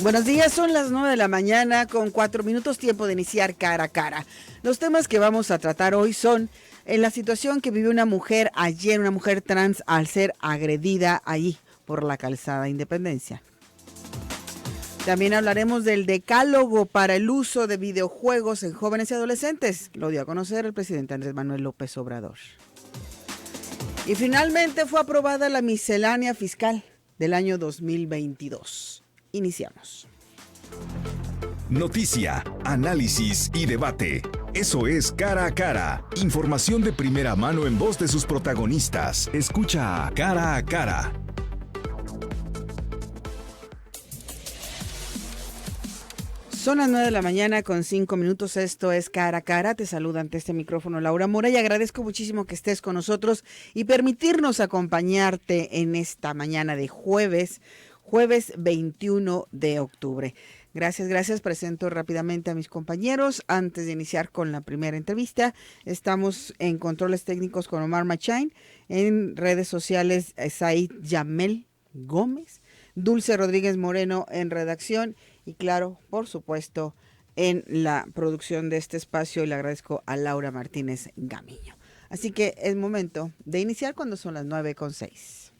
Buenos días, son las 9 de la mañana con 4 minutos, tiempo de iniciar cara a cara. Los temas que vamos a tratar hoy son en la situación que vivió una mujer ayer, una mujer trans al ser agredida allí por la calzada Independencia. También hablaremos del decálogo para el uso de videojuegos en jóvenes y adolescentes. Lo dio a conocer el presidente Andrés Manuel López Obrador. Y finalmente fue aprobada la miscelánea fiscal del año 2022. Iniciamos. Noticia, análisis y debate. Eso es Cara a Cara. Información de primera mano en voz de sus protagonistas. Escucha a Cara. Son las 9 de la mañana con 5 minutos. Esto es Cara a Cara. Te saluda ante este micrófono Laura Mora y agradezco muchísimo que estés con nosotros y permitirnos acompañarte en esta mañana de jueves 21 de octubre. Gracias. Presento rápidamente a mis compañeros. Antes de iniciar con la primera entrevista, estamos en controles técnicos con Omar Machain, en redes sociales Said Yamel Gómez, Dulce Rodríguez Moreno en redacción y claro, por supuesto, en la producción de este espacio, y le agradezco a Laura Martínez Gamiño. Así que es momento de iniciar cuando son las 9:06.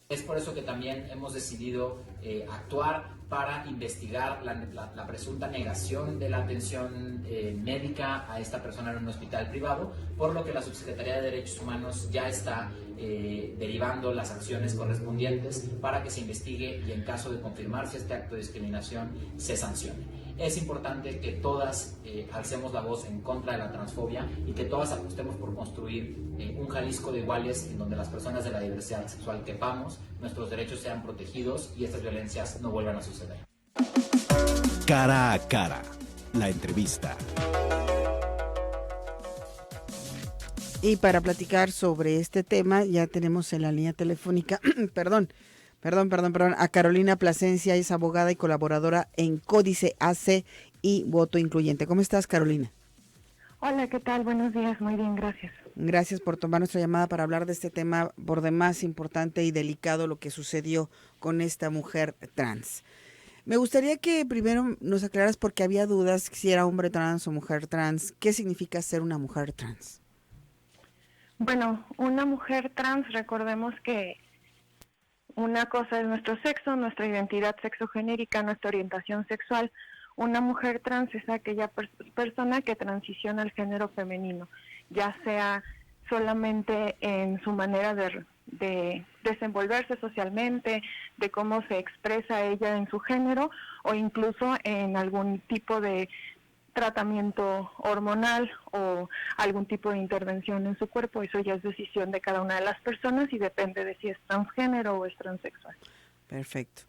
Es por eso que también hemos decidido actuar para investigar la presunta negación de la atención médica a esta persona en un hospital privado, por lo que la Subsecretaría de Derechos Humanos ya está derivando las acciones correspondientes para que se investigue y en caso de confirmarse este acto de discriminación se sancione. Es importante que todas alcemos la voz en contra de la transfobia y que todas apostemos por construir un Jalisco de iguales en donde las personas de la diversidad sexual quepamos, nuestros derechos sean protegidos y estas violencias no vuelvan a suceder. Cara a Cara, la entrevista. Y para platicar sobre este tema ya tenemos en la línea telefónica, perdón, a Carolina Plasencia, es abogada y colaboradora en Códice AC y Voto Incluyente. ¿Cómo estás, Carolina? Hola, ¿qué tal? Buenos días, muy bien, gracias. Gracias por tomar nuestra llamada para hablar de este tema por demás importante y delicado, lo que sucedió con esta mujer trans. Me gustaría que primero nos aclaras, porque había dudas si era hombre trans o mujer trans. ¿Qué significa ser una mujer trans? Bueno, una mujer trans, recordemos que una cosa es nuestro sexo, nuestra identidad sexogenérica, nuestra orientación sexual. Una mujer trans es aquella persona que transiciona al género femenino, ya sea solamente en su manera de desenvolverse socialmente, de cómo se expresa ella en su género, o incluso en algún tipo de tratamiento hormonal o algún tipo de intervención en su cuerpo. Eso ya es decisión de cada una de las personas y depende de si es transgénero o es transexual. Perfecto.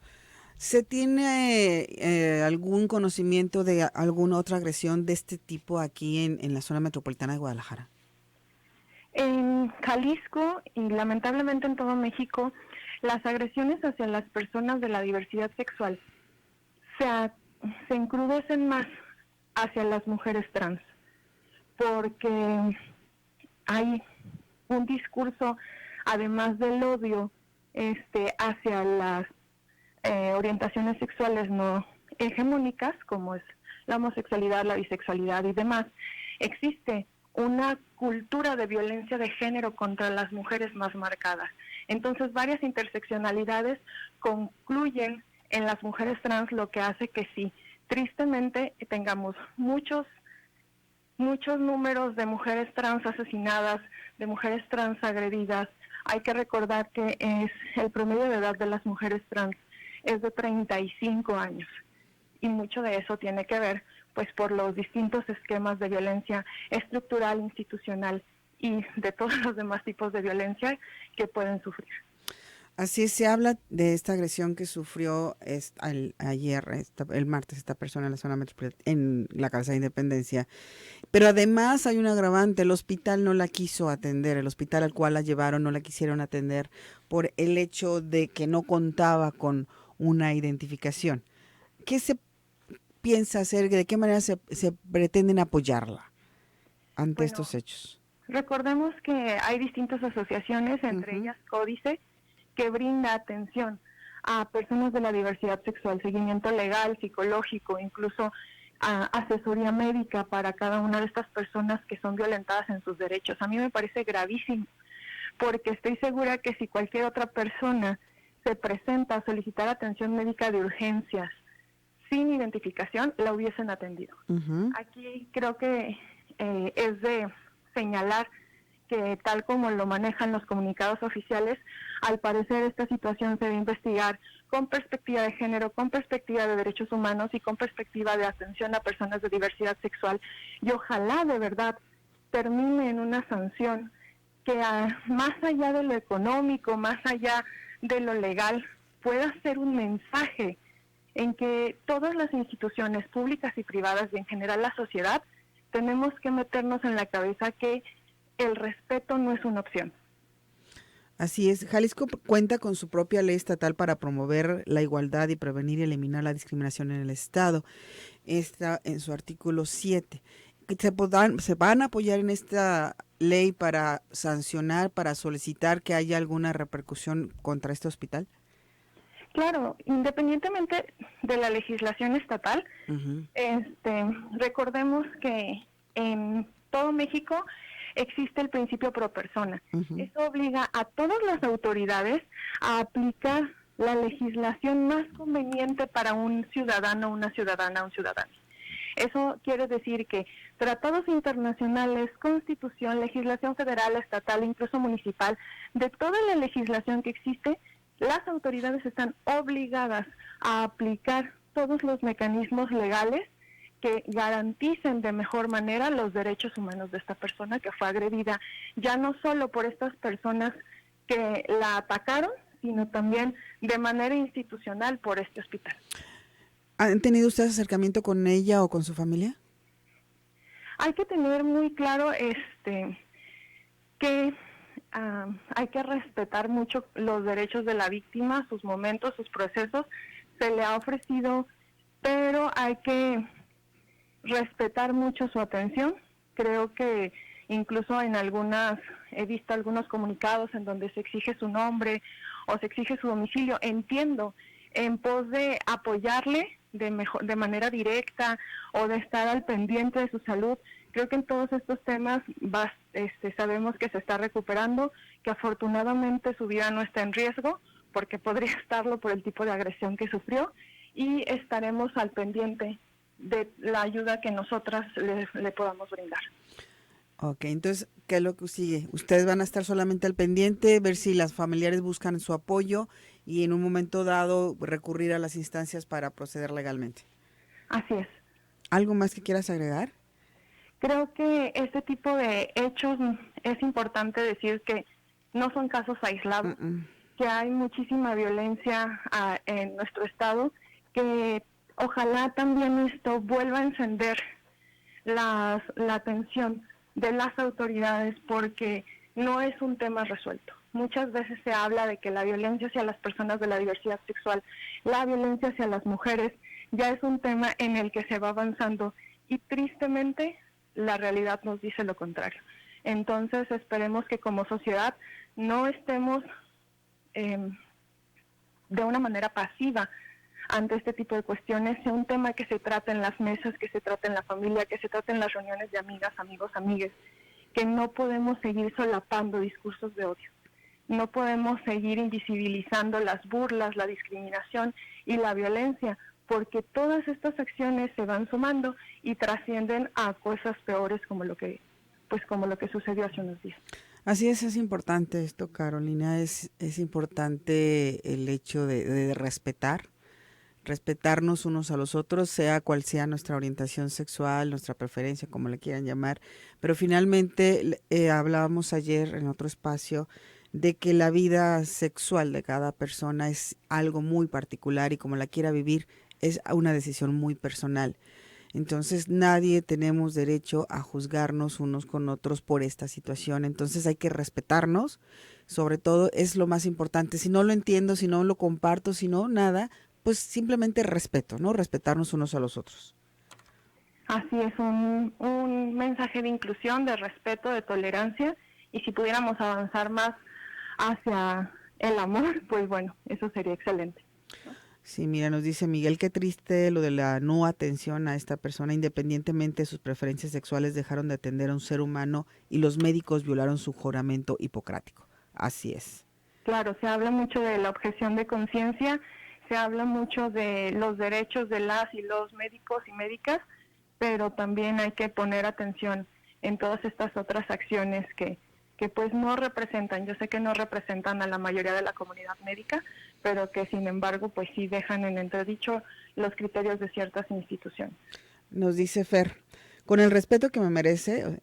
¿Se tiene algún conocimiento de alguna otra agresión de este tipo aquí en la zona metropolitana de Guadalajara? En Jalisco y lamentablemente en todo México, las agresiones hacia las personas de la diversidad sexual se encrudecen más hacia las mujeres trans, porque hay un discurso, además del odio hacia las orientaciones sexuales no hegemónicas, como es la homosexualidad, la bisexualidad y demás. Existe una cultura de violencia de género contra las mujeres más marcada. Entonces, varias interseccionalidades concluyen en las mujeres trans, lo que hace que sí, tristemente, tengamos muchos números de mujeres trans asesinadas, de mujeres trans agredidas. Hay que recordar que el promedio de edad de las mujeres trans es de 35 años y mucho de eso tiene que ver pues por los distintos esquemas de violencia estructural, institucional y de todos los demás tipos de violencia que pueden sufrir. Así se habla de esta agresión que sufrió el martes, esta persona en la zona metropolitana, en la calzada Independencia. Pero además hay un agravante: el hospital no la quiso atender, el hospital al cual la llevaron no la quisieron atender por el hecho de que no contaba con una identificación. ¿Qué se piensa hacer? ¿De qué manera se pretenden apoyarla ante estos hechos? Recordemos que hay distintas asociaciones, entre ellas Códice, que brinda atención a personas de la diversidad sexual, seguimiento legal, psicológico, incluso asesoría médica para cada una de estas personas que son violentadas en sus derechos. A mí me parece gravísimo, porque estoy segura que si cualquier otra persona se presenta a solicitar atención médica de urgencias sin identificación, la hubiesen atendido. Uh-huh. Aquí creo que es de señalar que tal como lo manejan los comunicados oficiales, al parecer esta situación se debe investigar con perspectiva de género, con perspectiva de derechos humanos y con perspectiva de atención a personas de diversidad sexual, y ojalá de verdad termine en una sanción que más allá de lo económico, más allá de lo legal, pueda ser un mensaje en que todas las instituciones públicas y privadas y en general la sociedad tenemos que meternos en la cabeza que el respeto no es una opción. Así es. Jalisco cuenta con su propia ley estatal para promover la igualdad y prevenir y eliminar la discriminación en el Estado. Está en su artículo 7. ¿Se van a apoyar en esta ley para sancionar, para solicitar que haya alguna repercusión contra este hospital? Claro, independientemente de la legislación estatal, Uh-huh. Recordemos que en todo México existe el principio pro persona. Uh-huh. Eso obliga a todas las autoridades a aplicar la legislación más conveniente para un ciudadano, una ciudadana, un ciudadano. Eso quiere decir que tratados internacionales, constitución, legislación federal, estatal, incluso municipal, de toda la legislación que existe, las autoridades están obligadas a aplicar todos los mecanismos legales que garanticen de mejor manera los derechos humanos de esta persona que fue agredida, ya no solo por estas personas que la atacaron, sino también de manera institucional por este hospital. ¿Han tenido ustedes acercamiento con ella o con su familia? Hay que tener muy claro que hay que respetar mucho los derechos de la víctima, sus momentos, sus procesos. Se le ha ofrecido, pero hay que respetar mucho su atención. Creo que incluso he visto algunos comunicados en donde se exige su nombre o se exige su domicilio. Entiendo, en pos de apoyarle de manera directa o de estar al pendiente de su salud. Creo que en todos estos temas sabemos que se está recuperando, que afortunadamente su vida no está en riesgo, porque podría estarlo por el tipo de agresión que sufrió, y estaremos al pendiente de la ayuda que nosotras le podamos brindar. Ok, entonces, ¿qué es lo que sigue? Ustedes van a estar solamente al pendiente, ver si las familiares buscan su apoyo y en un momento dado recurrir a las instancias para proceder legalmente. Así es. ¿Algo más que quieras agregar? Creo que este tipo de hechos es importante decir que no son casos aislados, que hay muchísima violencia en nuestro estado, que ojalá también esto vuelva a encender la atención de las autoridades, porque no es un tema resuelto. Muchas veces se habla de que la violencia hacia las personas de la diversidad sexual, la violencia hacia las mujeres, ya es un tema en el que se va avanzando y tristemente la realidad nos dice lo contrario. Entonces esperemos que como sociedad no estemos de una manera pasiva ante este tipo de cuestiones, sea un tema que se trata en las mesas, que se trata en la familia, que se trata en las reuniones de amigas, amigos, amigues, que no podemos seguir solapando discursos de odio. No podemos seguir invisibilizando las burlas, la discriminación y la violencia, porque todas estas acciones se van sumando y trascienden a cosas peores como lo que sucedió hace unos días. Así es importante esto, Carolina, es importante el hecho de respetarnos unos a los otros, sea cual sea nuestra orientación sexual, nuestra preferencia, como le quieran llamar, pero finalmente hablábamos ayer en otro espacio de que la vida sexual de cada persona es algo muy particular y como la quiera vivir es una decisión muy personal. Entonces nadie tenemos derecho a juzgarnos unos con otros por esta situación. Entonces hay que respetarnos, sobre todo es lo más importante. Si no lo entiendo, si no lo comparto, si no nada, pues simplemente respeto, ¿no? Respetarnos unos a los otros. Así es, un mensaje de inclusión, de respeto, de tolerancia, y si pudiéramos avanzar más hacia el amor, pues bueno, eso sería excelente. Sí, mira, nos dice Miguel, qué triste lo de la no atención a esta persona, independientemente de sus preferencias sexuales, dejaron de atender a un ser humano y los médicos violaron su juramento hipocrático. Así es. Claro, se habla mucho de la objeción de conciencia, se habla mucho de los derechos de las y los médicos y médicas, pero también hay que poner atención en todas estas otras acciones que pues no representan, yo sé que no representan a la mayoría de la comunidad médica, pero que sin embargo pues sí dejan en entredicho los criterios de ciertas instituciones. Nos dice Fer, con el respeto que me merece,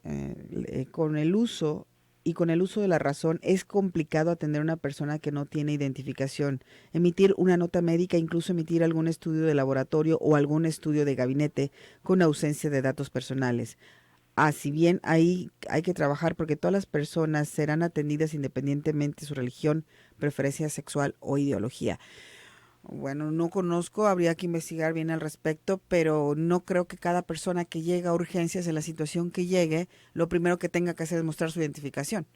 con el uso de la razón, es complicado atender a una persona que no tiene identificación, emitir una nota médica, incluso emitir algún estudio de laboratorio o algún estudio de gabinete con ausencia de datos personales. Si bien ahí hay que trabajar porque todas las personas serán atendidas independientemente de su religión, preferencia sexual o ideología. Bueno, no conozco, habría que investigar bien al respecto, pero no creo que cada persona que llega a urgencias en la situación que llegue, lo primero que tenga que hacer es mostrar su identificación.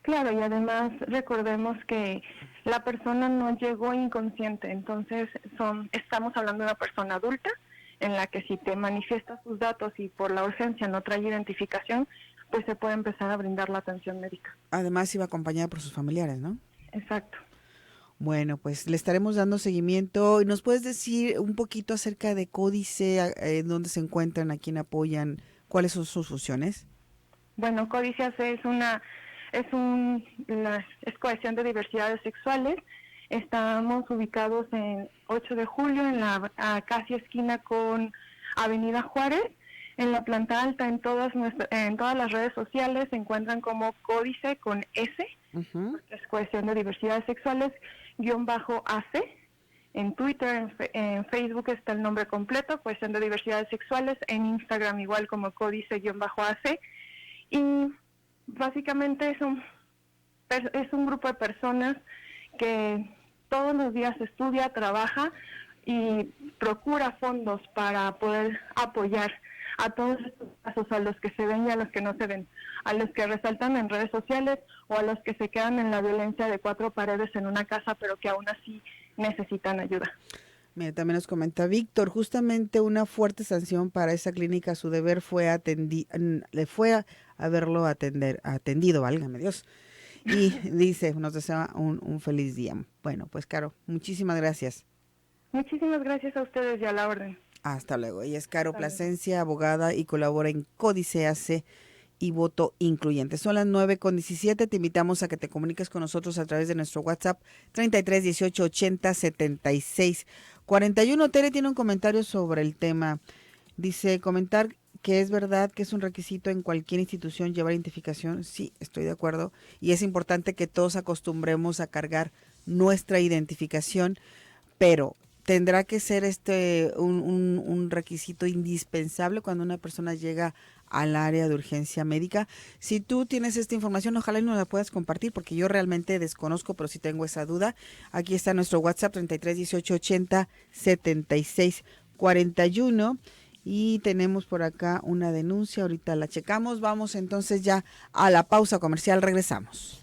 Claro, y además recordemos que la persona no llegó inconsciente, entonces estamos hablando de una persona adulta en la que si te manifiestas tus datos y por la urgencia no trae identificación, pues se puede empezar a brindar la atención médica. Además iba acompañada por sus familiares, ¿no? Exacto. Bueno, pues le estaremos dando seguimiento. ¿Nos puedes decir un poquito acerca de Códice, dónde se encuentran, a quién apoyan, cuáles son sus funciones? Bueno, Códice AC es cohesión de diversidades sexuales. Estamos ubicados en 8 de julio, casi esquina con Avenida Juárez. En la planta alta, en todas las redes sociales, se encuentran como Códice con S, es cohesión de diversidades sexuales, _AC. En Twitter, en Facebook está el nombre completo, cohesión de diversidades sexuales. En Instagram igual como Códice_AC. Y básicamente es un grupo de personas que todos los días estudia, trabaja y procura fondos para poder apoyar a todos estos casos, a los que se ven y a los que no se ven, a los que resaltan en redes sociales o a los que se quedan en la violencia de 4 paredes en una casa, pero que aún así necesitan ayuda. Mira, también nos comenta Víctor, justamente una fuerte sanción para esa clínica, su deber fue haberlo atendido, válgame Dios. Y dice, nos desea un feliz día. Bueno, pues Caro, muchísimas gracias. Muchísimas gracias a ustedes y a la orden. Hasta luego. Ella es Caro Plasencia, abogada y colabora en Códice AC y Voto Incluyente. Son las 9:17. Te invitamos a que te comuniques con nosotros a través de nuestro WhatsApp 33 18 80 76 41. Tere tiene un comentario sobre el tema. Dice, comentar que es verdad que es un requisito en cualquier institución llevar identificación. Sí, estoy de acuerdo. Y es importante que todos acostumbremos a cargar nuestra identificación, pero tendrá que ser un requisito indispensable cuando una persona llega al área de urgencia médica. Si tú tienes esta información, ojalá y nos la puedas compartir, porque yo realmente desconozco, pero sí tengo esa duda. Aquí está nuestro WhatsApp 33 18 80 76 41 y tenemos por acá una denuncia, ahorita la checamos. Vamos entonces ya a la pausa comercial, regresamos.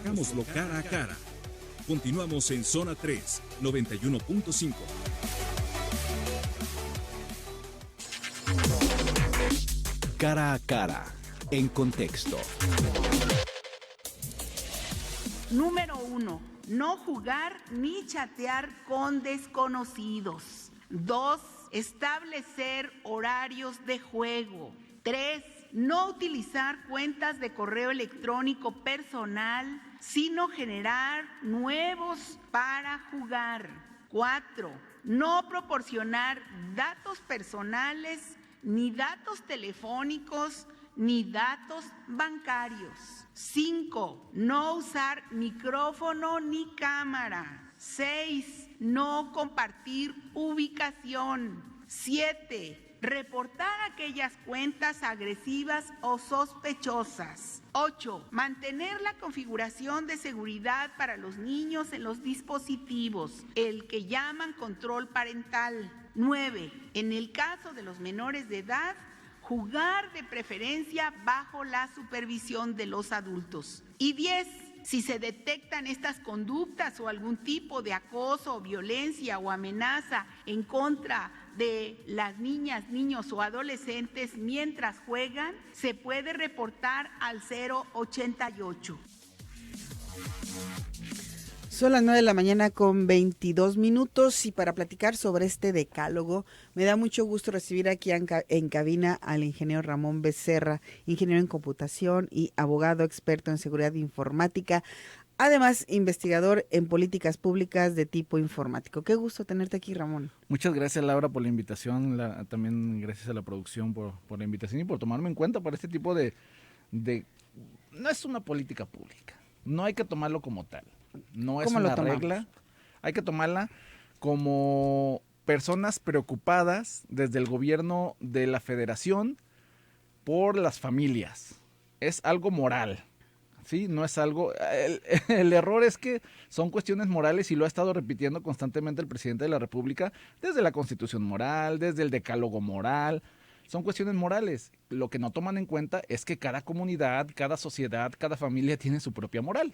Hagámoslo cara a cara. Continuamos en Zona 3, 91.5. Cara a cara, en contexto. Número 1. No jugar ni chatear con desconocidos. 2. Establecer horarios de juego. 3. No utilizar cuentas de correo electrónico personal, sino generar nuevos para jugar. 4. No proporcionar datos personales, ni datos telefónicos, ni datos bancarios. 5. No usar micrófono ni cámara. 6. No compartir ubicación. 7. Reportar aquellas cuentas agresivas o sospechosas. 8. Mantener la configuración de seguridad para los niños en los dispositivos, el que llaman control parental. 9. En el caso de los menores de edad, jugar de preferencia bajo la supervisión de los adultos. Y 10. Si se detectan estas conductas o algún tipo de acoso, violencia o amenaza en contra de las niñas, niños o adolescentes mientras juegan, se puede reportar al 088. Son las 9 de la mañana con 22 minutos y para platicar sobre este decálogo me da mucho gusto recibir aquí en cabina al ingeniero Ramón Becerra, ingeniero en computación y abogado experto en seguridad informática, además investigador en políticas públicas de tipo informático. Qué gusto tenerte aquí, Ramón. Muchas gracias, Laura, por la invitación, también gracias a la producción por la invitación y por tomarme en cuenta para este tipo de... No es una política pública, no hay que tomarlo como tal. No es una regla, hay que tomarla como personas preocupadas desde el gobierno de la federación por las familias. Es algo moral, ¿sí? No es algo... El error es que son cuestiones morales y lo ha estado repitiendo constantemente el presidente de la República desde la Constitución moral, desde el decálogo moral. Son cuestiones morales. Lo que no toman en cuenta es que cada comunidad, cada sociedad, cada familia tiene su propia moral.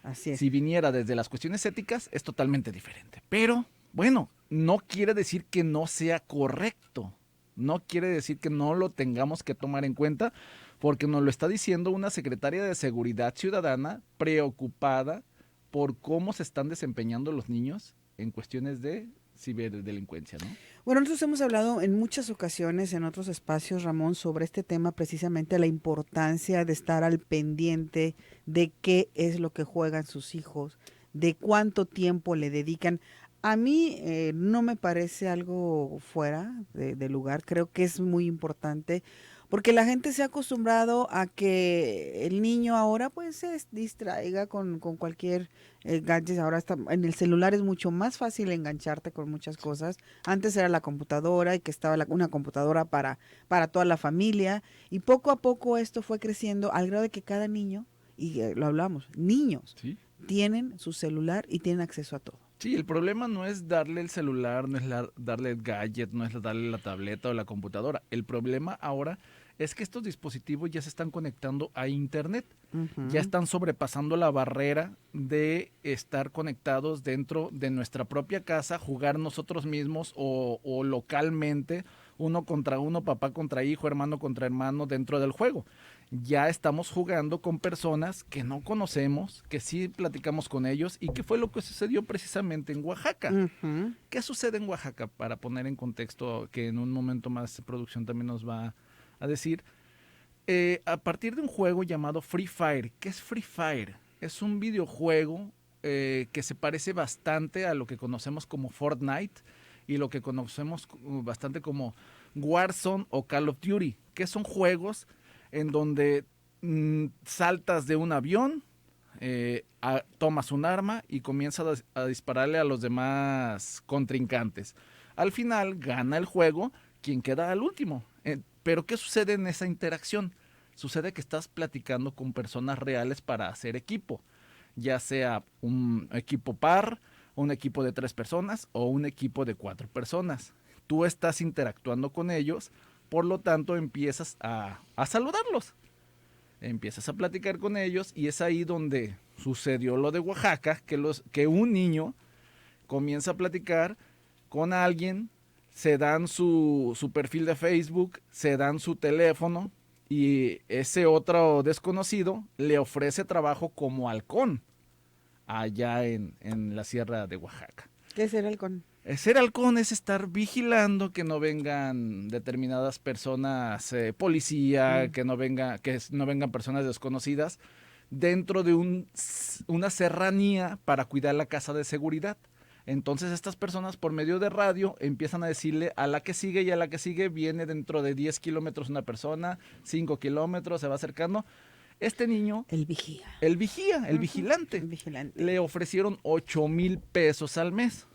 Así es. Si viniera desde las cuestiones éticas, es totalmente diferente. Pero, bueno, no quiere decir que no sea correcto. No quiere decir que no lo tengamos que tomar en cuenta, porque nos lo está diciendo una secretaria de Seguridad Ciudadana preocupada por cómo se están desempeñando los niños en cuestiones de ciberdelincuencia, ¿no? Bueno, nosotros hemos hablado en muchas ocasiones en otros espacios, Ramón, sobre este tema, precisamente la importancia de estar al pendiente de qué es lo que juegan sus hijos, de cuánto tiempo le dedican. A mí no me parece algo fuera de lugar, creo que es muy importante, porque la gente se ha acostumbrado a que el niño ahora pues se distraiga con cualquier gadget. Ahora está, en el celular es mucho más fácil engancharte con muchas cosas. Antes era la computadora y que estaba una computadora para toda la familia, y poco a poco esto fue creciendo al grado de que cada niño, y lo hablamos, niños, ¿Sí? tienen su celular y tienen acceso a todo. Sí, el problema no es darle el celular, no es darle el gadget, no es darle la tableta o la computadora. El problema ahora es que estos dispositivos ya se están conectando a internet. Ya están sobrepasando la barrera de estar conectados dentro de nuestra propia casa, jugar nosotros mismos o localmente, uno contra uno, papá contra hijo, hermano contra hermano dentro del juego. Ya estamos jugando con personas que no conocemos, que sí platicamos con ellos, y que fue lo que sucedió precisamente en Oaxaca. ¿Qué sucede en Oaxaca? Para poner en contexto, que en un momento más producción también nos va a decir, a partir de un juego llamado Free Fire. ¿Qué es Free Fire? Es un videojuego que se parece bastante a lo que conocemos como Fortnite y lo que conocemos bastante como Warzone o Call of Duty, que son juegos en donde saltas de un avión, tomas un arma y comienzas a dispararle a los demás contrincantes. Al final gana el juego quien queda al último. Pero ¿qué sucede en esa interacción? Sucede que estás platicando con personas reales para hacer equipo, ya sea un equipo par, un equipo de 3 personas o un equipo de 4 personas. Tú estás interactuando con ellos, por lo tanto empiezas a saludarlos, empiezas a platicar con ellos, y es ahí donde sucedió lo de Oaxaca, que un niño comienza a platicar con alguien, se dan su perfil de Facebook, se dan su teléfono, y ese otro desconocido le ofrece trabajo como halcón allá en la sierra de Oaxaca. ¿Qué es el halcón? Ser halcón es estar vigilando que no vengan determinadas personas, policía, que no vengan personas desconocidas dentro de una serranía para cuidar la casa de seguridad. Entonces estas personas por medio de radio empiezan a decirle a la que sigue, y a la que sigue viene dentro de 10 kilómetros una persona, 5 kilómetros, se va acercando. Este niño... El vigilante. Le ofrecieron 8,000 pesos al mes.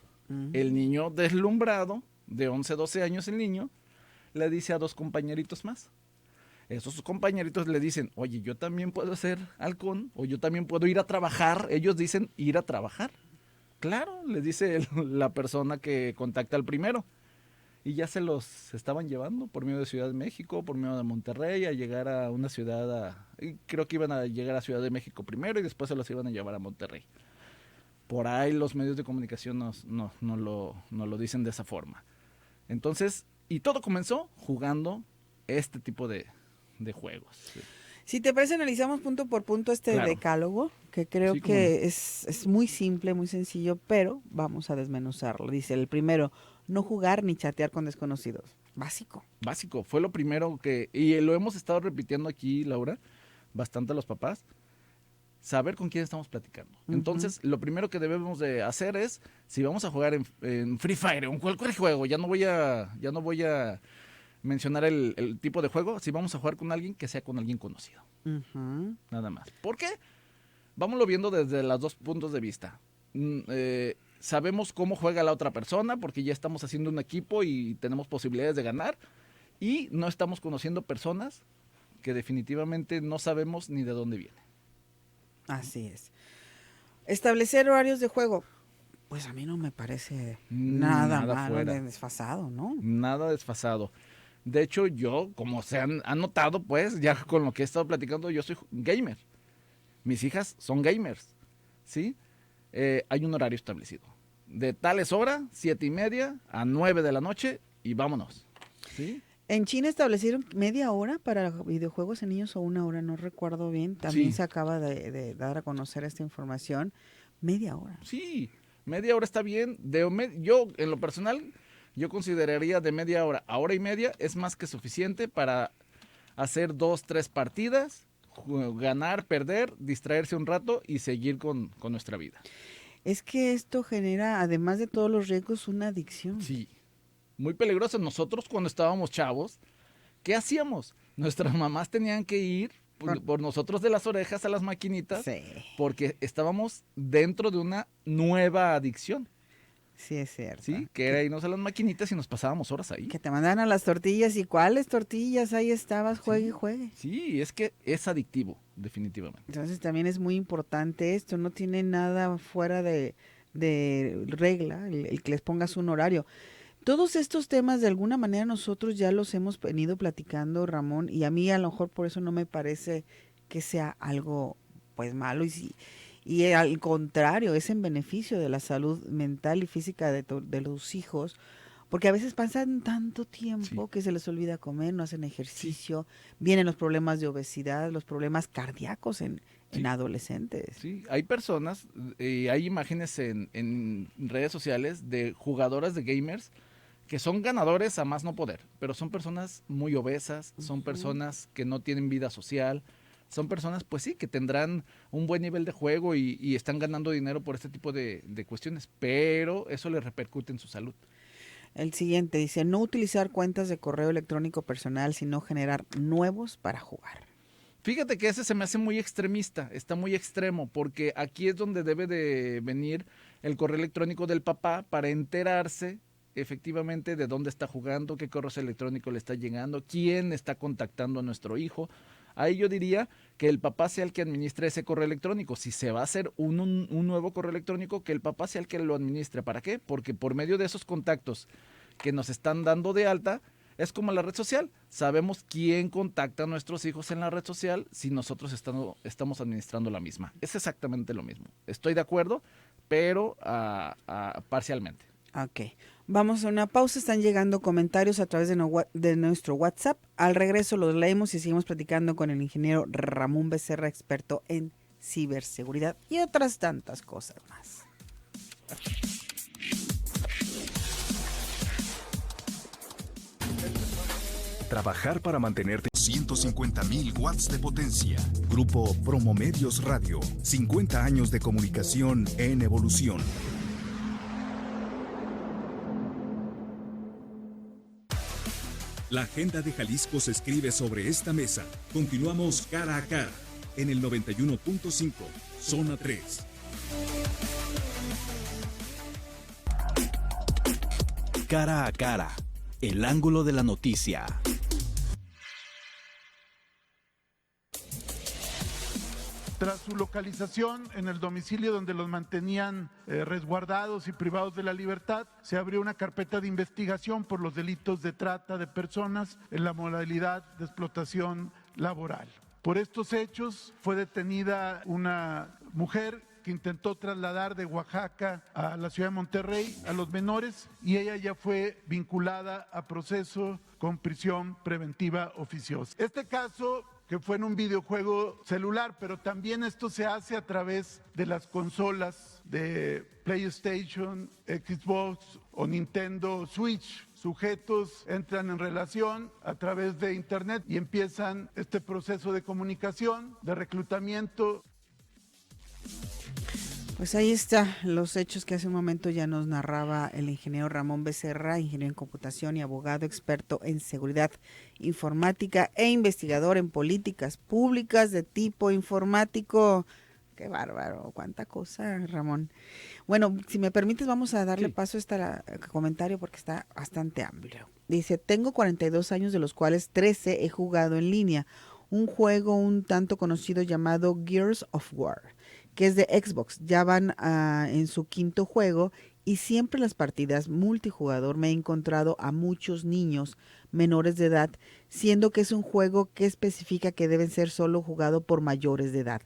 El niño deslumbrado, de 11, 12 años el niño, le dice a 2 compañeritos más. Esos compañeritos le dicen, oye, yo también puedo ser halcón, o yo también puedo ir a trabajar. Ellos dicen ir a trabajar. Claro, les dice la persona que contacta al primero. y ya se los estaban llevando por medio de Ciudad de México, por medio de Monterrey, a llegar a una ciudad, y creo que iban a llegar a Ciudad de México primero y después se los iban a llevar a Monterrey. Por ahí los medios de comunicación no lo dicen de esa forma. Entonces, y todo comenzó jugando este tipo de juegos. Si te parece, analizamos punto por punto Claro. decálogo, que creo Sí, que es muy simple, muy sencillo, pero vamos a desmenuzarlo. Dice el primero, no jugar ni chatear con desconocidos. Básico. Básico, fue lo primero y lo hemos estado repitiendo aquí, Laura, bastante a los papás, saber con quién estamos platicando. Entonces, lo primero que debemos de hacer es, si vamos a jugar en Free Fire o en cualquier juego, ya no voy a mencionar el tipo de juego, si vamos a jugar con alguien, que sea con alguien conocido. Nada más. ¿Por qué? Vámonos viendo desde los dos puntos de vista. Sabemos cómo juega la otra persona, porque ya estamos haciendo un equipo y tenemos posibilidades de ganar, y no estamos conociendo personas que definitivamente no sabemos ni de dónde vienen. Así es. Establecer horarios de juego. Pues a mí no me parece nada malo, fuera. desfasado, ¿no? Nada desfasado. De hecho, yo, como se han notado, pues, ya con lo que he estado platicando, yo soy gamer. Mis hijas son gamers, ¿sí? Hay un horario establecido. De tales horas, 7:30 a 9 de la noche, y vámonos, ¿sí? En China establecieron media hora para videojuegos en niños o 1 hora, no recuerdo bien. También Sí. se acaba de dar a conocer esta información. Media hora. Sí, media hora está bien. Yo, en lo personal, yo consideraría de media hora a hora y media es más que suficiente para hacer 2, 3 partidas, ganar, perder, distraerse un rato y seguir con nuestra vida. Es que esto genera, además de todos los riesgos, una adicción. Sí, muy peligroso. Nosotros cuando estábamos chavos, ¿qué hacíamos? Nuestras mamás tenían que ir por nosotros de las orejas a las maquinitas, Sí, porque estábamos dentro de una nueva adicción, sí es cierto. ¿sí? Que era irnos a las maquinitas y nos pasábamos horas ahí. Que te mandaban a las tortillas. ¿Y cuáles tortillas? Ahí estabas, juegue y juegue. Sí, es que es adictivo, definitivamente. Entonces también es muy importante esto. No tiene nada fuera de regla el que les pongas un horario. Todos estos temas de alguna manera nosotros ya los hemos venido platicando, Ramón, y a mí a lo mejor por eso no me parece que sea algo pues malo y al contrario, es en beneficio de la salud mental y física de los hijos, porque a veces pasan tanto tiempo que se les olvida comer, no hacen ejercicio, vienen los problemas de obesidad, los problemas cardíacos en adolescentes. Sí, hay personas, hay imágenes en redes sociales de jugadoras de gamers que son ganadores a más no poder, pero son personas muy obesas, son personas que no tienen vida social, son personas, pues sí, que tendrán un buen nivel de juego y están ganando dinero por este tipo de cuestiones, pero eso les repercute en su salud. El siguiente dice, no utilizar cuentas de correo electrónico personal, sino generar nuevos para jugar. Fíjate que ese se me hace muy extremista, está muy extremo, porque aquí es donde debe de venir el correo electrónico del papá para enterarse efectivamente de dónde está jugando, qué correo electrónico le está llegando, quién está contactando a nuestro hijo. Ahí yo diría que el papá sea el que administre ese correo electrónico. Si se va a hacer un nuevo correo electrónico, que el papá sea el que lo administre. ¿Para qué? Porque por medio de esos contactos que nos están dando de alta, es como la red social. Sabemos quién contacta a nuestros hijos en la red social si nosotros estamos administrando la misma. Es exactamente lo mismo. Estoy de acuerdo, pero parcialmente. Ok, vamos a una pausa, están llegando comentarios a través de nuestro WhatsApp. Al regreso los leemos y seguimos platicando con el ingeniero Ramón Becerra, experto en ciberseguridad y otras tantas cosas más. Trabajar para mantenerte 150,000 watts de potencia. Grupo Promomedios Radio. 50 años de comunicación en evolución. La agenda de Jalisco se escribe sobre esta mesa. Continuamos cara a cara en el 91.5, zona 3. Cara a cara, el ángulo de la noticia. Tras su localización en el domicilio donde los mantenían resguardados y privados de la libertad, se abrió una carpeta de investigación por los delitos de trata de personas en la modalidad de explotación laboral. Por estos hechos fue detenida una mujer que intentó trasladar de Oaxaca a la ciudad de Monterrey a los menores y ella ya fue vinculada a proceso con prisión preventiva oficiosa. Este caso, que fue en un videojuego celular, pero también esto se hace a través de las consolas de PlayStation, Xbox o Nintendo Switch. Sujetos entran en relación a través de Internet y empiezan este proceso de comunicación, de reclutamiento. Pues ahí está los hechos que hace un momento ya nos narraba el ingeniero Ramón Becerra, ingeniero en computación y abogado experto en seguridad informática e investigador en políticas públicas de tipo informático. Qué bárbaro, cuánta cosa, Ramón. Bueno, si me permites, vamos a darle paso a este comentario porque está bastante amplio. Dice, tengo 42 años, de los cuales 13 he jugado en línea. Un juego un tanto conocido llamado Gears of War, que es de Xbox. Ya van en su 5º juego y siempre en las partidas multijugador me he encontrado a muchos niños menores de edad, siendo que es un juego que especifica que deben ser solo jugado por mayores de edad.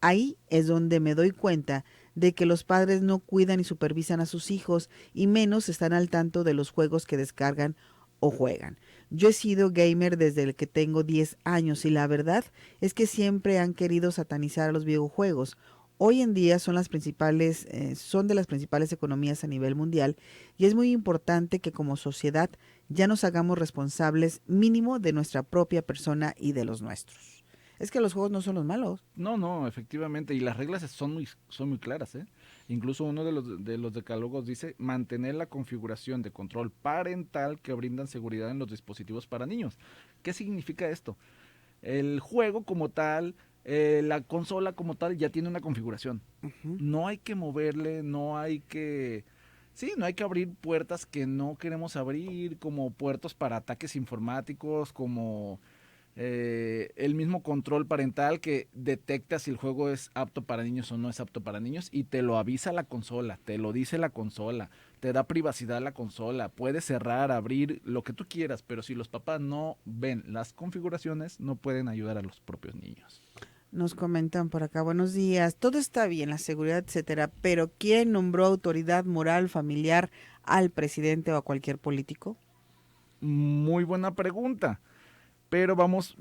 Ahí es donde me doy cuenta de que los padres no cuidan y supervisan a sus hijos y menos están al tanto de los juegos que descargan o juegan. Yo he sido gamer desde el que tengo 10 años y la verdad es que siempre han querido satanizar a los videojuegos. Hoy en día son de las principales economías a nivel mundial y es muy importante que como sociedad ya nos hagamos responsables mínimo de nuestra propia persona y de los nuestros. Es que los juegos no son los malos. No, efectivamente, y las reglas son muy claras, ¿eh? Incluso uno de los decálogos dice mantener la configuración de control parental que brindan seguridad en los dispositivos para niños. ¿Qué significa esto? El juego como tal, la consola como tal ya tiene una configuración. Uh-huh. No hay que moverle, no hay que abrir puertas que no queremos abrir, como puertos para ataques informáticos, como el mismo control parental que detecta si el juego es apto para niños o no es apto para niños y te lo avisa la consola, te lo dice la consola, te da privacidad la consola, puedes cerrar, abrir, lo que tú quieras, pero si los papás no ven las configuraciones, no pueden ayudar a los propios niños. Nos comentan por acá, buenos días, todo está bien, la seguridad, etcétera, pero ¿quién nombró autoridad moral familiar al presidente o a cualquier político? Muy buena pregunta. Pero vamos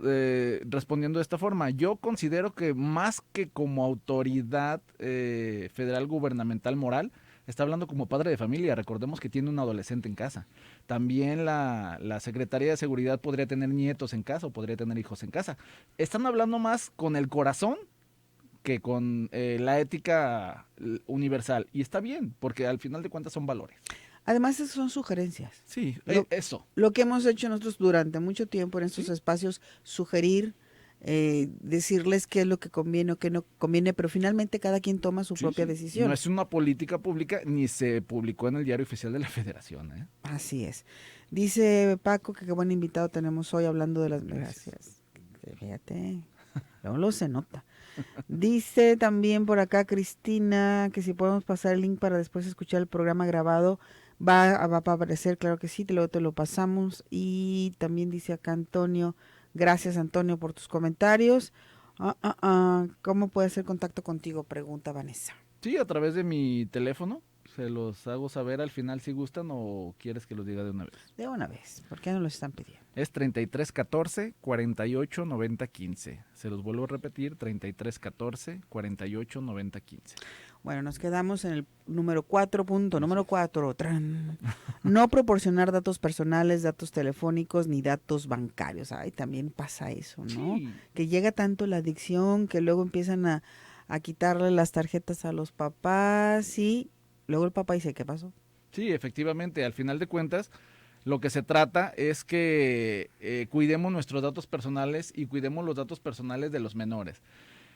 respondiendo de esta forma. Yo considero que más que como autoridad federal gubernamental moral, está hablando como padre de familia. Recordemos que tiene un adolescente en casa. También la Secretaría de Seguridad podría tener nietos en casa o podría tener hijos en casa. Están hablando más con el corazón que con la ética universal. Y está bien, porque al final de cuentas son valores. Además, esas son sugerencias. Sí, eso. Lo que hemos hecho nosotros durante mucho tiempo en estos espacios, sugerir, decirles qué es lo que conviene o qué no conviene, pero finalmente cada quien toma su propia decisión. No es una política pública ni se publicó en el Diario Oficial de la Federación, ¿eh? Así es. Dice Paco que qué buen invitado tenemos hoy hablando de las... Gracias. Fíjate, luego se nota. Dice también por acá Cristina que si podemos pasar el link para después escuchar el programa grabado. Va a aparecer, claro que sí, luego te lo pasamos. Y también dice acá Antonio, gracias Antonio por tus comentarios. ¿Cómo puede hacer contacto contigo? Pregunta Vanessa. Sí, a través de mi teléfono, se los hago saber al final si gustan o quieres que los diga de una vez. De una vez, ¿por qué no los están pidiendo? Es 3314-489015. Se los vuelvo a repetir, 3314-489015. Bueno, nos quedamos en el número 4. Número 4. No proporcionar datos personales, datos telefónicos ni datos bancarios. Ay, también pasa eso, ¿no? Sí. Que llega tanto la adicción que luego empiezan a quitarle las tarjetas a los papás y luego el papá dice, ¿qué pasó? Sí, efectivamente, al final de cuentas, lo que se trata es que cuidemos nuestros datos personales y cuidemos los datos personales de los menores.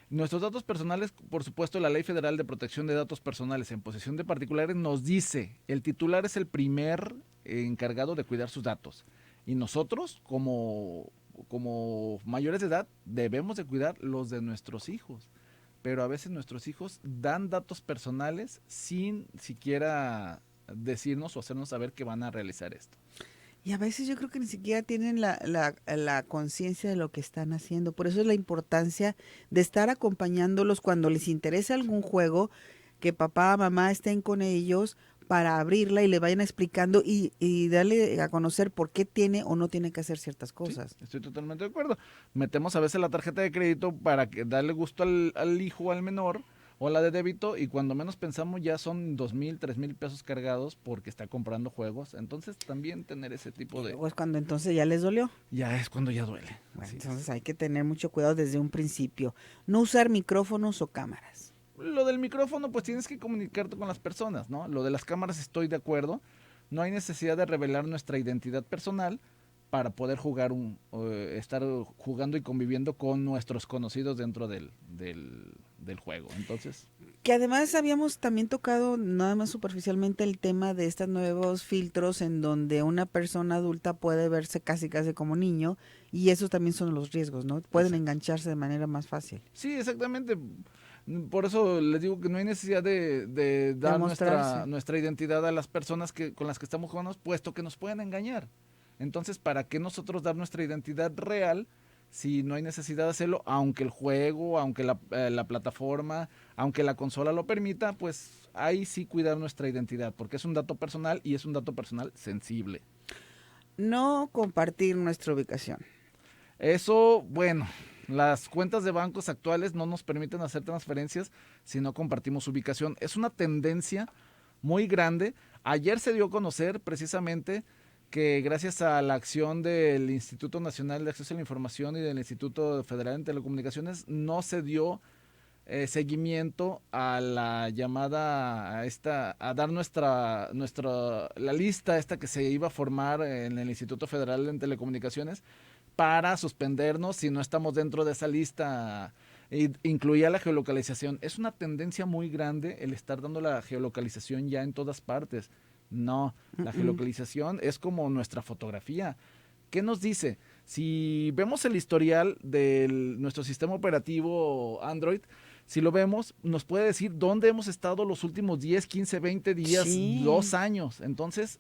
Nuestros datos personales, por supuesto, la Ley Federal de Protección de Datos Personales en posesión de particulares nos dice, el titular es el primer encargado de cuidar sus datos. Y nosotros, como como mayores de edad debemos de cuidar los de nuestros hijos, pero a veces nuestros hijos dan datos personales sin siquiera decirnos o hacernos saber que van a realizar esto. Y a veces yo creo que ni siquiera tienen la conciencia de lo que están haciendo. Por eso es la importancia de estar acompañándolos cuando les interesa algún juego, que papá, mamá estén con ellos para abrirla y le vayan explicando y darle a conocer por qué tiene o no tiene que hacer ciertas cosas. Sí, estoy totalmente de acuerdo. Metemos a veces la tarjeta de crédito para darle gusto al hijo o al menor, o la de débito, y cuando menos pensamos ya son 2,000, 3,000 pesos cargados porque está comprando juegos. Entonces también tener ese tipo de... Pues cuando entonces ya les dolió. Ya es cuando ya duele. Bueno, entonces hay que tener mucho cuidado desde un principio. No usar micrófonos o cámaras. Lo del micrófono, pues tienes que comunicarte con las personas, ¿no? Lo de las cámaras estoy de acuerdo. No hay necesidad de revelar nuestra identidad personal para poder estar jugando y conviviendo con nuestros conocidos dentro del juego. Entonces, que además habíamos también tocado nada más superficialmente el tema de estos nuevos filtros en donde una persona adulta puede verse casi como niño, y esos también son los riesgos, ¿no? Pueden engancharse de manera más fácil. Sí, exactamente. Por eso les digo que no hay necesidad de dar nuestra identidad a las personas con las que estamos jugando, puesto que nos pueden engañar. Entonces, ¿para qué nosotros dar nuestra identidad real si no hay necesidad de hacerlo? Aunque el juego, aunque la plataforma, aunque la consola lo permita, pues ahí sí cuidar nuestra identidad, porque es un dato personal y es un dato personal sensible. No compartir nuestra ubicación. Eso, bueno, las cuentas de bancos actuales no nos permiten hacer transferencias si no compartimos ubicación. Es una tendencia muy grande. Ayer se dio a conocer precisamente que gracias a la acción del Instituto Nacional de Acceso a la Información y del Instituto Federal de Telecomunicaciones no se dio seguimiento a la llamada a dar la lista esta que se iba a formar en el Instituto Federal de Telecomunicaciones para suspendernos si no estamos dentro de esa lista. Incluía la geolocalización. Es una tendencia muy grande el estar dando la geolocalización ya en todas partes. No, la geolocalización es como nuestra fotografía. ¿Qué nos dice? Si vemos el historial de nuestro sistema operativo Android, si lo vemos, nos puede decir dónde hemos estado los últimos 10, 15, 20 días, 2 años. Entonces,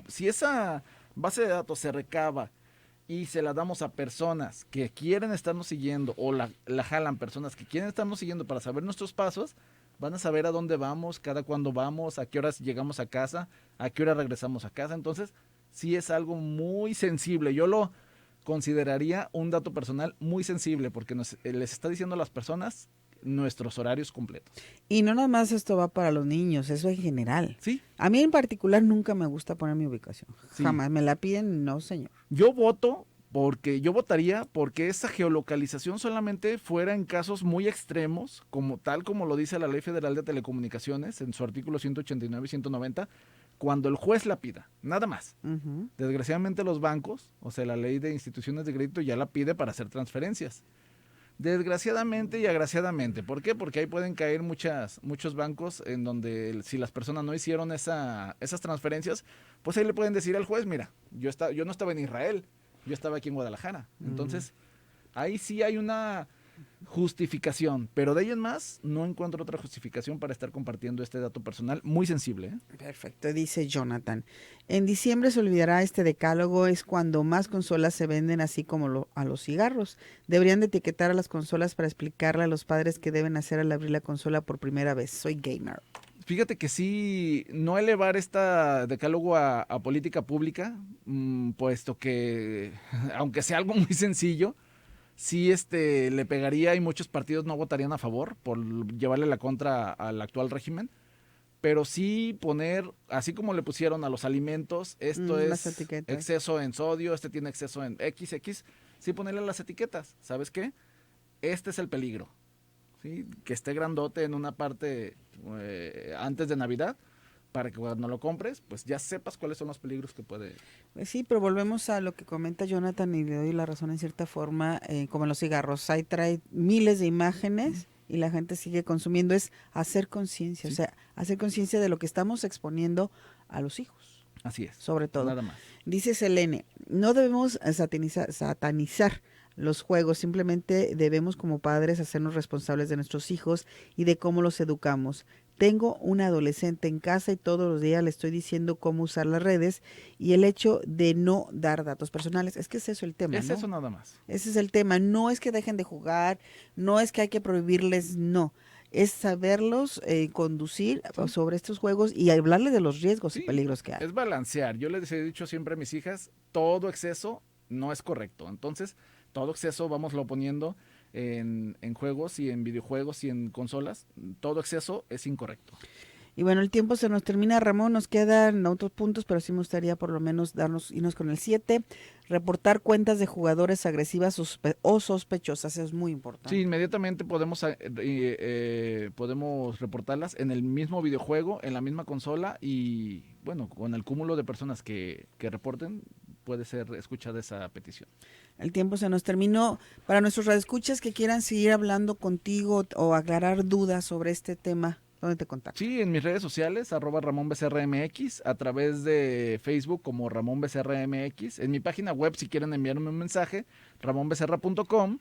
si esa base de datos se recaba y se la damos a personas que quieren estarnos siguiendo, o la jalan personas que quieren estarnos siguiendo para saber nuestros pasos, van a saber a dónde vamos, cada cuándo vamos, a qué horas llegamos a casa, a qué hora regresamos a casa. Entonces, sí es algo muy sensible. Yo lo consideraría un dato personal muy sensible porque les está diciendo a las personas nuestros horarios completos. Y no nada más esto va para los niños, eso en general. Sí. A mí en particular nunca me gusta poner mi ubicación. Sí. Jamás. Me la piden, no señor. Yo votaría porque esa geolocalización solamente fuera en casos muy extremos, como lo dice la Ley Federal de Telecomunicaciones en su artículo 189 y 190, cuando el juez la pida, nada más. Uh-huh. Desgraciadamente los bancos, o sea, la Ley de Instituciones de Crédito ya la pide para hacer transferencias. Desgraciadamente y agraciadamente. ¿Por qué? Porque ahí pueden caer muchos bancos en donde si las personas no hicieron esas transferencias, pues ahí le pueden decir al juez, mira, yo no estaba en Israel, yo estaba aquí en Guadalajara. Entonces, ahí sí hay una justificación, pero de ahí en más no encuentro otra justificación para estar compartiendo este dato personal muy sensible. Perfecto, dice Jonathan. En diciembre se olvidará este decálogo, es cuando más consolas se venden así como a los cigarros. Deberían de etiquetar a las consolas para explicarle a los padres qué deben hacer al abrir la consola por primera vez. Soy gamer. Fíjate que sí, no elevar esta decálogo a política pública, puesto que, aunque sea algo muy sencillo, sí le pegaría y muchos partidos no votarían a favor por llevarle la contra al actual régimen, pero sí poner, así como le pusieron a los alimentos, esto es exceso en sodio, tiene exceso en XX, sí ponerle las etiquetas, ¿sabes qué? Este es el peligro. ¿Sí? Que esté grandote en una parte antes de Navidad, para que cuando lo compres, pues ya sepas cuáles son los peligros que puede. Pues sí, pero volvemos a lo que comenta Jonathan y le doy la razón en cierta forma, como en los cigarros, ahí trae miles de imágenes y la gente sigue consumiendo, es hacer conciencia, o sea, hacer conciencia de lo que estamos exponiendo a los hijos. Así es. Sobre todo. Nada más. Dice Selene, no debemos satanizar los juegos, simplemente debemos como padres hacernos responsables de nuestros hijos y de cómo los educamos. Tengo una adolescente en casa y todos los días le estoy diciendo cómo usar las redes y el hecho de no dar datos personales. Es que es eso el tema, Es ¿no? eso nada más. Ese es el tema. No es que dejen de jugar, no es que hay que prohibirles, no. Es saberlos conducir sobre estos juegos y hablarles de los riesgos y peligros que hay. Es balancear. Yo les he dicho siempre a mis hijas, todo exceso no es correcto. Entonces, todo exceso vámoslo poniendo en juegos y en videojuegos y en consolas. Todo exceso es incorrecto. Y bueno, el tiempo se nos termina, Ramón, nos quedan otros puntos, pero sí me gustaría por lo menos irnos con el 7, reportar cuentas de jugadores agresivas o sospechosas, es muy importante. Sí, inmediatamente podemos reportarlas en el mismo videojuego, en la misma consola y bueno, con el cúmulo de personas que reporten puede ser escuchada esa petición. El tiempo se nos terminó. Para nuestros radioescuchas que quieran seguir hablando contigo o aclarar dudas sobre este tema, ¿dónde te contacto? Sí, en mis redes sociales, @RamónBecerraMX, a través de Facebook como Ramón Becerra MX, en mi página web si quieren enviarme un mensaje, ramonbecerra.com,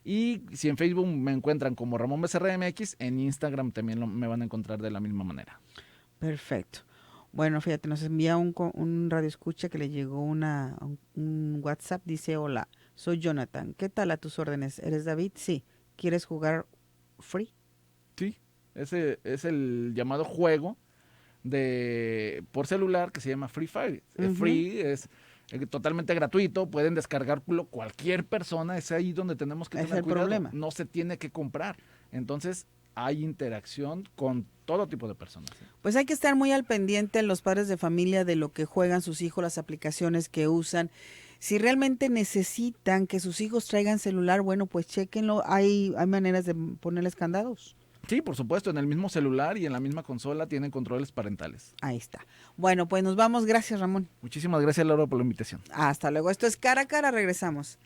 y si en Facebook me encuentran como Ramón Becerra MX, en Instagram también me van a encontrar de la misma manera. Perfecto. Bueno, fíjate, nos envía un radioescucha que le llegó un WhatsApp, dice, hola, soy Jonathan, ¿qué tal a tus órdenes? ¿Eres David? Sí. ¿Quieres jugar free? Sí, ese es el llamado juego por celular que se llama Free Fire. Free es totalmente gratuito, pueden descargarlo cualquier persona, es ahí donde tenemos que tener cuidado. Problema. No se tiene que comprar. Entonces, hay interacción con todo tipo de personas. Pues hay que estar muy al pendiente los padres de familia de lo que juegan sus hijos, las aplicaciones que usan. Si realmente necesitan que sus hijos traigan celular, bueno, pues chéquenlo. Hay maneras de ponerles candados. Sí, por supuesto, en el mismo celular y en la misma consola tienen controles parentales. Ahí está. Bueno, pues nos vamos. Gracias, Ramón. Muchísimas gracias, Laura, por la invitación. Hasta luego. Esto es Cara a Cara. Regresamos.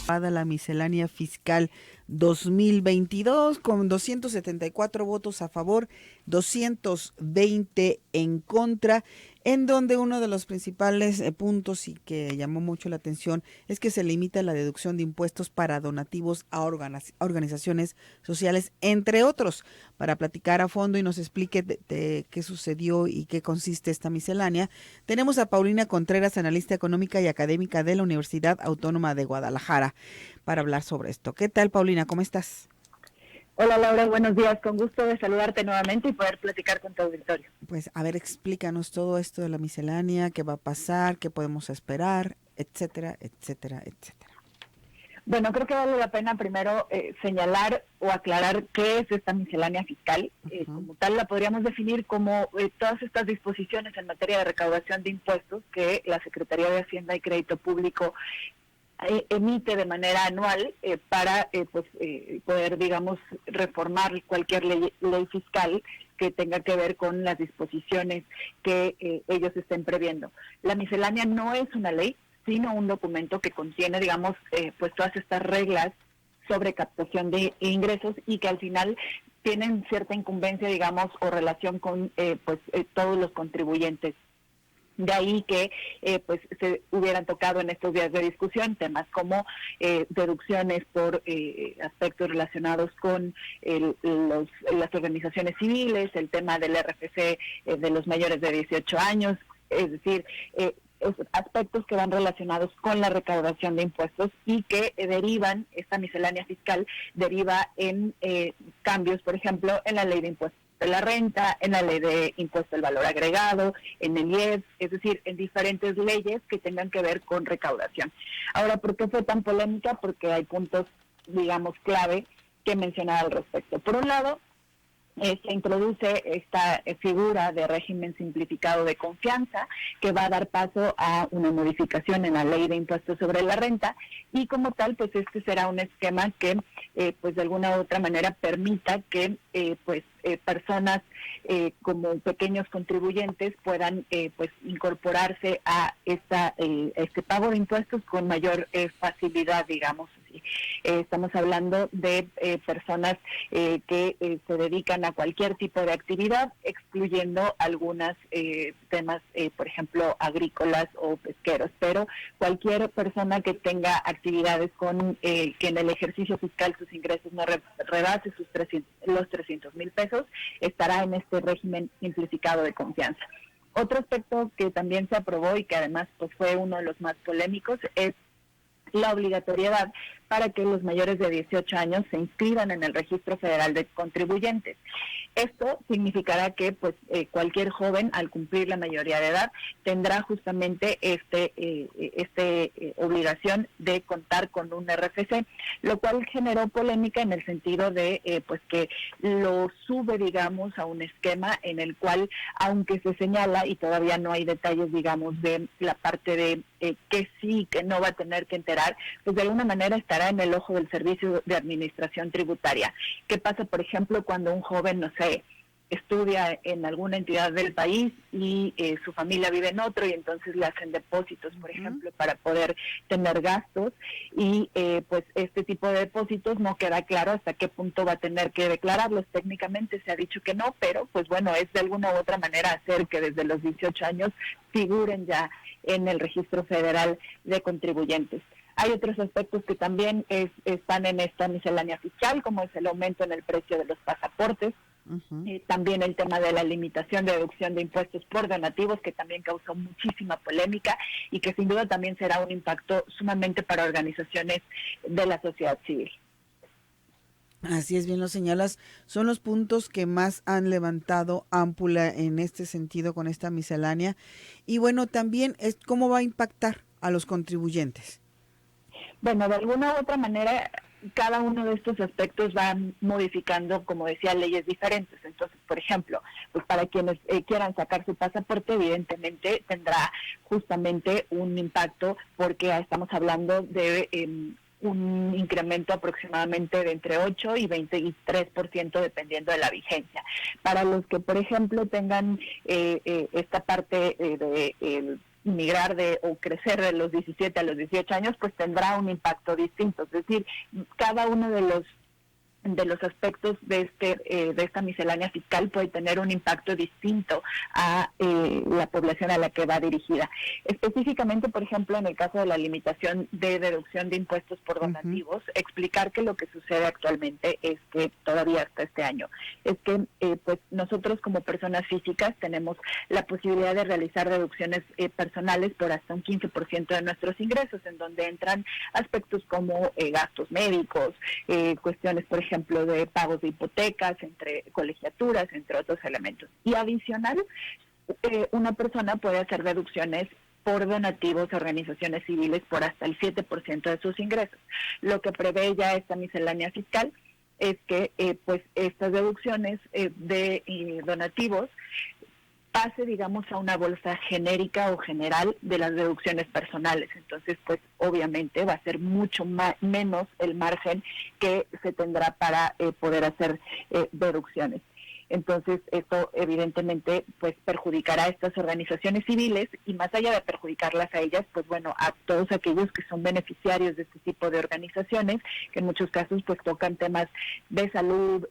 La miscelánea fiscal 2022 con 274 votos a favor, 220 en contra, en donde uno de los principales puntos y que llamó mucho la atención es que se limita la deducción de impuestos para donativos a organizaciones sociales, entre otros. Para platicar a fondo y nos explique de qué sucedió y qué consiste esta miscelánea, tenemos a Paulina Contreras, analista económica y académica de la Universidad Autónoma de Guadalajara, para hablar sobre esto. ¿Qué tal, Paulina? ¿Cómo estás? Hola, Laura, buenos días. Con gusto de saludarte nuevamente y poder platicar con tu auditorio. Pues, a ver, explícanos todo esto de la miscelánea, qué va a pasar, qué podemos esperar, etcétera, etcétera, etcétera. Bueno, creo que vale la pena primero señalar o aclarar qué es esta miscelánea fiscal. Como tal, la podríamos definir como todas estas disposiciones en materia de recaudación de impuestos que la Secretaría de Hacienda y Crédito Público emite de manera anual para poder, digamos, reformar cualquier ley fiscal que tenga que ver con las disposiciones que ellos estén previendo. La miscelánea no es una ley, sino un documento que contiene, digamos, pues todas estas reglas sobre captación de ingresos y que al final tienen cierta incumbencia, digamos, o relación con todos los contribuyentes. De ahí que pues se hubieran tocado en estos días de discusión temas como deducciones por aspectos relacionados con las organizaciones civiles, el tema del RFC de los mayores de 18 años, es decir, aspectos que van relacionados con la recaudación de impuestos y que derivan, esta miscelánea fiscal deriva en cambios, por ejemplo, en la ley de impuestos de la renta, en la ley de impuesto al valor agregado, en el IEPS, es decir, en diferentes leyes que tengan que ver con recaudación. Ahora, ¿por qué fue tan polémica? Porque hay puntos, digamos, clave que mencionar al respecto. Por un lado, se introduce esta figura de régimen simplificado de confianza que va a dar paso a una modificación en la ley de impuestos sobre la renta y como tal pues este será un esquema que pues de alguna u otra manera permita que personas como pequeños contribuyentes puedan pues incorporarse a este pago de impuestos con mayor facilidad, digamos, así. Estamos hablando de personas que se dedican a cualquier tipo de actividad, excluyendo algunos temas, por ejemplo, agrícolas o pesqueros, pero cualquier persona que tenga actividades con que en el ejercicio fiscal sus ingresos no rebase los 300,000 pesos, estará en este régimen simplificado de confianza. Otro aspecto que también se aprobó y que además pues fue uno de los más polémicos es la obligatoriedad para que los mayores de 18 años se inscriban en el Registro Federal de Contribuyentes. Esto significará que pues cualquier joven al cumplir la mayoría de edad tendrá justamente obligación de contar con un RFC, lo cual generó polémica en el sentido de pues que lo sube, digamos, a un esquema en el cual, aunque se señala y todavía no hay detalles, digamos, de la parte de que sí, que no va a tener que enterar, pues de alguna manera estará en el ojo del Servicio de Administración Tributaria. ¿Qué pasa, por ejemplo, cuando un joven, no sé, estudia en alguna entidad del país y su familia vive en otro y entonces le hacen depósitos, por ejemplo, para poder tener gastos y pues este tipo de depósitos no queda claro hasta qué punto va a tener que declararlos? Técnicamente se ha dicho que no, pero pues bueno, es de alguna u otra manera hacer que desde los 18 años figuren ya en el Registro Federal de Contribuyentes. Hay otros aspectos que también están en esta miscelánea fiscal, como es el aumento en el precio de los pasaportes, también el tema de la limitación de deducción de impuestos por donativos, que también causó muchísima polémica y que sin duda también será un impacto sumamente para organizaciones de la sociedad civil. Así es, bien lo señalas, son los puntos que más han levantado ámpula en este sentido con esta miscelánea. Y bueno, también es cómo va a impactar a los contribuyentes. Bueno, de alguna u otra manera, cada uno de estos aspectos va modificando, como decía, leyes diferentes. Entonces, por ejemplo, pues para quienes quieran sacar su pasaporte, evidentemente tendrá justamente un impacto porque estamos hablando de un incremento aproximadamente de entre 8 y 23% dependiendo de la vigencia. Para los que, por ejemplo, tengan esta parte de migrar o crecer de los 17 a los 18 años, pues tendrá un impacto distinto. Es decir, cada uno de los aspectos de esta miscelánea fiscal puede tener un impacto distinto a la población a la que va dirigida. Específicamente, por ejemplo, en el caso de la limitación de deducción de impuestos por donativos, explicar que lo que sucede actualmente es que todavía hasta este año, es que pues nosotros como personas físicas tenemos la posibilidad de realizar deducciones personales por hasta un 15% de nuestros ingresos, en donde entran aspectos como gastos médicos, cuestiones, por ejemplo, de pagos de hipotecas, entre colegiaturas, entre otros elementos. Y adicional, una persona puede hacer deducciones por donativos a organizaciones civiles por hasta el 7% de sus ingresos. Lo que prevé ya esta miscelánea fiscal es que pues estas deducciones de donativos pase, digamos, a una bolsa genérica o general de las deducciones personales. Entonces, pues obviamente va a ser mucho menos el margen que se tendrá para poder hacer deducciones. Entonces, esto evidentemente pues perjudicará a estas organizaciones civiles y más allá de perjudicarlas a ellas, pues bueno, a todos aquellos que son beneficiarios de este tipo de organizaciones, que en muchos casos pues tocan temas de salud,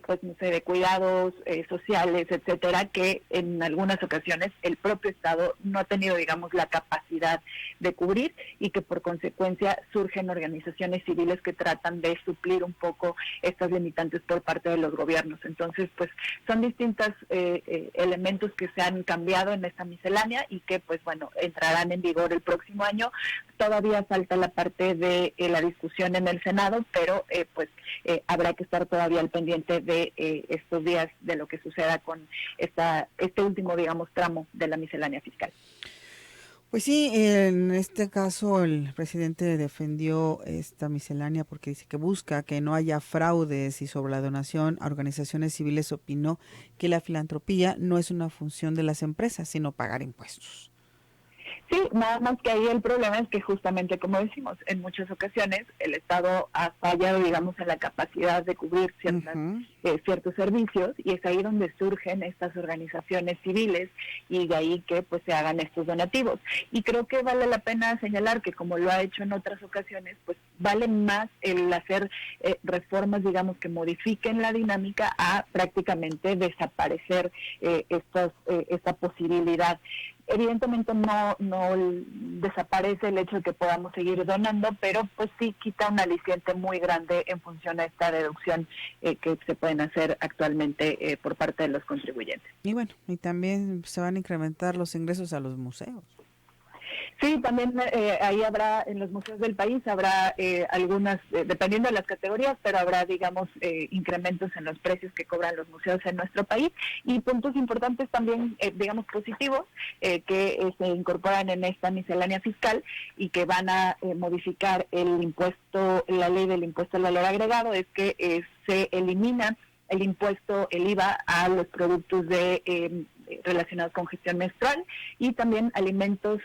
pues no sé, de cuidados sociales, etcétera, que en algunas ocasiones el propio Estado no ha tenido, digamos, la capacidad de cubrir y que por consecuencia surgen organizaciones civiles que tratan de suplir un poco estas limitantes por parte de los gobiernos. Entonces, pues son distintos elementos que se han cambiado en esta miscelánea y que, pues bueno, entrarán en vigor el próximo año. Todavía falta la parte de la discusión en el Senado, pero habrá que estar todavía al pendiente de estos días de lo que suceda con este último, digamos, tramo de la miscelánea fiscal. Pues sí, en este caso el presidente defendió esta miscelánea porque dice que busca que no haya fraudes y sobre la donación a organizaciones civiles opinó que la filantropía no es una función de las empresas, sino pagar impuestos. Sí, nada más que ahí el problema es que justamente, como decimos, en muchas ocasiones el Estado ha fallado, digamos, en la capacidad de cubrir ciertos servicios, y es ahí donde surgen estas organizaciones civiles y de ahí que pues se hagan estos donativos. Y creo que vale la pena señalar que, como lo ha hecho en otras ocasiones, pues vale más el hacer reformas, digamos, que modifiquen la dinámica a prácticamente desaparecer esta posibilidad. Evidentemente no desaparece el hecho de que podamos seguir donando, pero pues sí quita un aliciente muy grande en función a esta deducción que se pueden hacer actualmente por parte de los contribuyentes. Y bueno, y también se van a incrementar los ingresos a los museos. Sí, también ahí habrá, en los museos del país, habrá algunas, dependiendo de las categorías, pero habrá, digamos, incrementos en los precios que cobran los museos en nuestro país, y puntos importantes también, digamos, positivos, que se incorporan en esta miscelánea fiscal y que van a modificar el impuesto, la ley del impuesto al valor agregado, es que se elimina el impuesto, el IVA, a los productos relacionados con gestión menstrual, y también alimentos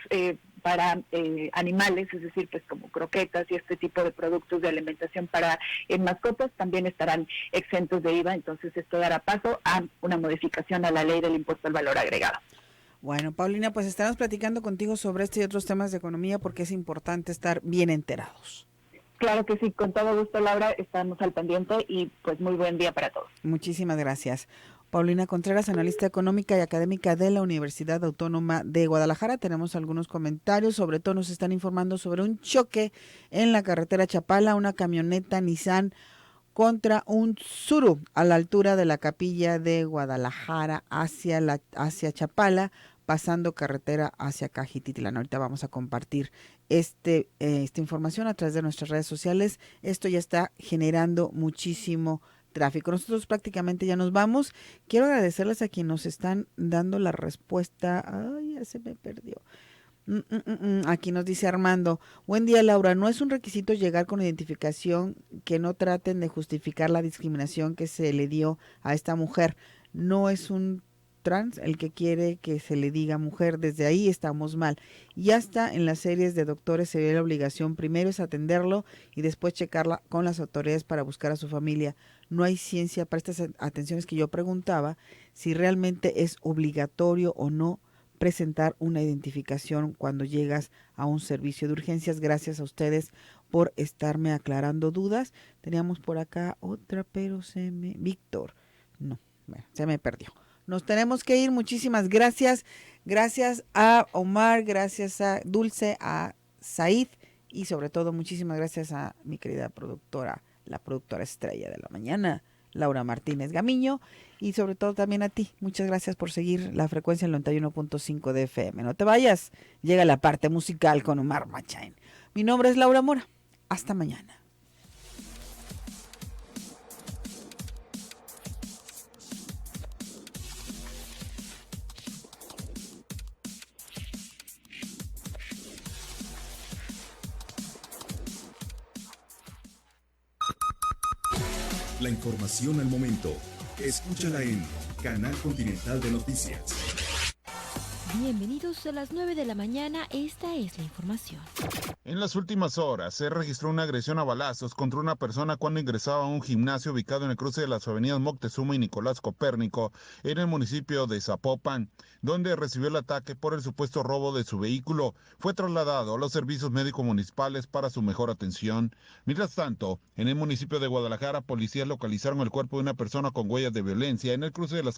para animales, es decir, pues como croquetas y este tipo de productos de alimentación para mascotas, también estarán exentos de IVA. Entonces esto dará paso a una modificación a la ley del impuesto al valor agregado. Bueno, Paulina, pues estaremos platicando contigo sobre este y otros temas de economía, porque es importante estar bien enterados. Claro que sí, con todo gusto, Laura, estamos al pendiente, y pues muy buen día para todos. Muchísimas gracias. Paulina Contreras, analista económica y académica de la Universidad Autónoma de Guadalajara. Tenemos algunos comentarios, sobre todo nos están informando sobre un choque en la carretera Chapala, una camioneta Nissan contra un Tsuru a la altura de la Capilla de Guadalajara hacia Chapala, pasando carretera hacia Cajititlán. Ahorita vamos a compartir esta información a través de nuestras redes sociales. Esto ya está generando muchísimo tráfico. Nosotros prácticamente ya nos vamos. Quiero agradecerles a quienes nos están dando la respuesta. Ay, ya se me perdió. Aquí nos dice Armando: buen día, Laura, no es un requisito llegar con identificación, que no traten de justificar la discriminación que se le dio a esta mujer. No es un trans el que quiere que se le diga mujer, desde ahí estamos mal. Y hasta en las series de doctores se ve la obligación, primero es atenderlo y después checarla con las autoridades para buscar a su familia. No hay ciencia para estas atenciones, que yo preguntaba si realmente es obligatorio o no presentar una identificación cuando llegas a un servicio de urgencias. Gracias a ustedes por estarme aclarando dudas. Teníamos por acá otra, pero Víctor, no, bueno, se me perdió. Nos tenemos que ir, muchísimas gracias. Gracias a Omar, gracias a Dulce, a Said, y sobre todo muchísimas gracias a mi querida productora, la productora estrella de la mañana, Laura Martínez Gamiño, y sobre todo también a ti. Muchas gracias por seguir la frecuencia en 91.5 de FM. No te vayas, llega la parte musical con Omar Machain. Mi nombre es Laura Mora. Hasta mañana. La información al momento. Escúchala en Canal Continental de Noticias. Bienvenidos a las 9 de la mañana, esta es la información. En las últimas horas se registró una agresión a balazos contra una persona cuando ingresaba a un gimnasio ubicado en el cruce de las avenidas Moctezuma y Nicolás Copérnico, en el municipio de Zapopan, donde recibió el ataque por el supuesto robo de su vehículo. Fue trasladado a los servicios médicos municipales para su mejor atención. Mientras tanto, en el municipio de Guadalajara, policías localizaron el cuerpo de una persona con huellas de violencia en el cruce de las